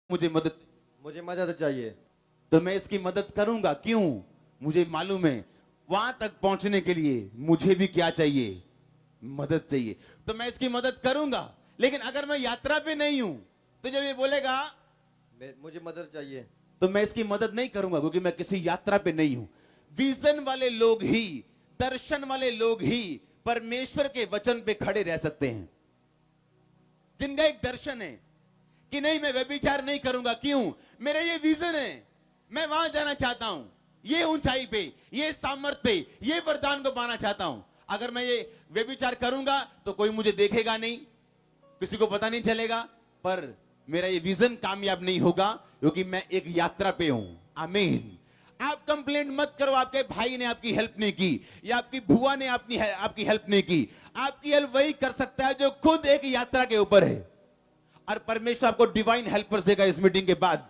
मुझे मदद चाहिए। तो मैं इसकी मदद करूंगा। क्यों? मुझे मालूम है वहां तक पहुंचने के लिए मुझे भी क्या चाहिए? मदद चाहिए। तो मैं इसकी मदद करूंगा। लेकिन अगर मैं यात्रा पे नहीं हूं तो जब ये बोलेगा मुझे मदद चाहिए, तो मैं इसकी मदद नहीं करूंगा, क्योंकि मैं किसी यात्रा पे नहीं हूं। विजन वाले लोग ही, दर्शन वाले लोग ही परमेश्वर के वचन पे खड़े रह सकते हैं। जिनका एक दर्शन है कि नहीं, मैं व्यभिचार नहीं करूंगा। क्यों? मेरा ये विजन है, मैं वहां जाना चाहता हूं, ये ऊंचाई पे, ये सामर्थ पे, ये वरदान को पाना चाहता हूं। अगर मैं ये व्यभिचार करूंगा तो कोई मुझे देखेगा नहीं, किसी को पता नहीं चलेगा, पर मेरा ये विजन कामयाब नहीं होगा, क्योंकि मैं एक यात्रा पे हूं। आमीन। आप कंप्लेंट मत करो आपके भाई ने आपकी हेल्प नहीं की, या आपकी बुआ ने आपकी हेल्प नहीं की। आपकी हेल्प वही कर सकता है जो खुद एक यात्रा के ऊपर है, और परमेश्वर आपको डिवाइन हेल्पर्स देगा इस मीटिंग के बाद।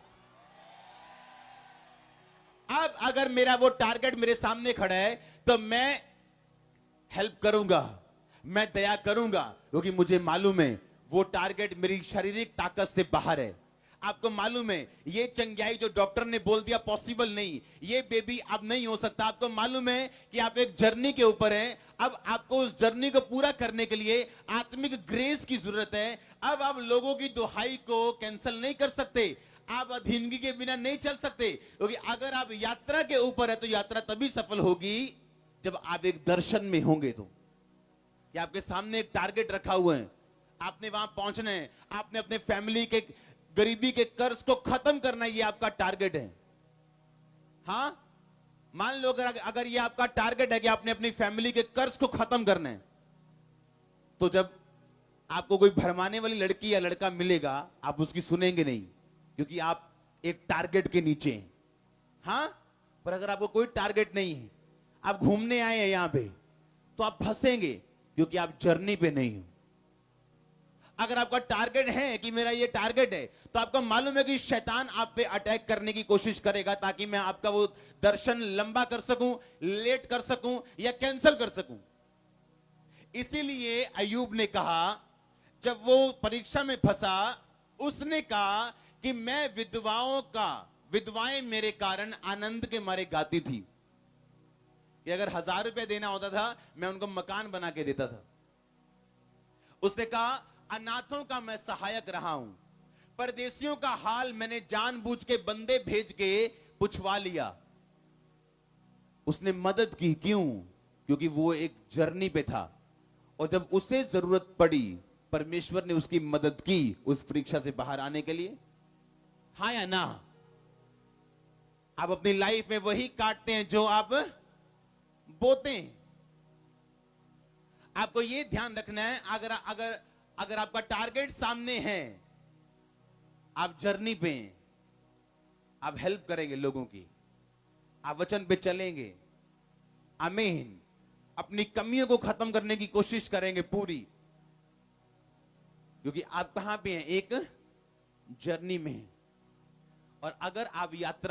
अब अगर मेरा वो टारगेट मेरे सामने खड़ा है तो मैं हेल्प करूंगा, मैं दया करूंगा, क्योंकि मुझे मालूम है वो टारगेट मेरी शारीरिक ताकत से बाहर है। आपको मालूम है ये चंगाई जो डॉक्टर ने बोल दिया पॉसिबल नहीं, ये बेबी अब नहीं हो सकता। आपको मालूम है कि आप एक जर्नी के ऊपर हैं। अब आपको उस जर्नी को पूरा करने के लिए आत्मिक ग्रेस की जरूरत है। अब आप लोगों की दुहाई को कैंसिल नहीं कर सकते, आप अधीनगी के बिना नहीं चल सकते, क्योंकि अगर आप यात्रा के ऊपर है तो यात्रा तभी सफल होगी जब आप एक दर्शन में होंगे। तो कि आपके सामने एक टारगेट रखा हुआ है, आपने वहां पहुंचना है, आपने अपने फैमिली के गरीबी के कर्ज को खत्म करना, ये आपका टारगेट है। हाँ, मान लो अगर ये आपका टारगेट है कि आपने अपनी फैमिली के कर्ज को खत्म करना है, तो जब आपको कोई भरमाने वाली लड़की या लड़का मिलेगा आप उसकी सुनेंगे नहीं, क्योंकि आप एक टारगेट के नीचे हैं। हाँ, पर अगर आपको कोई टारगेट नहीं है, आप घूमने आए हैं यहां पे, तो आप फंसेंगे, क्योंकि आप जर्नी पे नहीं हो। अगर आपका टारगेट है कि मेरा ये टारगेट है, तो आपको मालूम है कि शैतान आप पे अटैक करने की कोशिश करेगा, ताकि मैं आपका वो दर्शन लंबा कर सकूं, लेट कर सकूं या कैंसिल कर सकूं। इसीलिए अय्यूब ने कहा, जब वो परीक्षा में फंसा, उसने कहा कि मैं विधवाएं मेरे कारण आनंद के मारे गाती थी। कि अगर 1000 रुपया देना होता था, मैं उनको मकान बना के देता था। उसने कहा, अनाथों का मैं सहायक रहा हूं, परदेशियों का हाल मैंने जानबूझ के बंदे भेज के पुछवा लिया। उसने मदद की। क्यों? क्योंकि वो एक जर्नी पे था, और जब उसे जरूरत पड़ी परमेश्वर ने उसकी मदद की उस परीक्षा से बाहर आने के लिए। हाँ या ना? आप अपनी लाइफ में वही काटते हैं जो आप बोते हैं। आपको यह ध्यान रखना है, अगर आपका टारगेट सामने है, आप जर्नी पे हैं, आप हेल्प करेंगे लोगों की, आप वचन पे चलेंगे। आमीन। अपनी कमियों को खत्म करने की कोशिश करेंगे पूरी, क्योंकि आप कहां पे हैं? एक जर्नी में हैं। और अगर आप यात्रा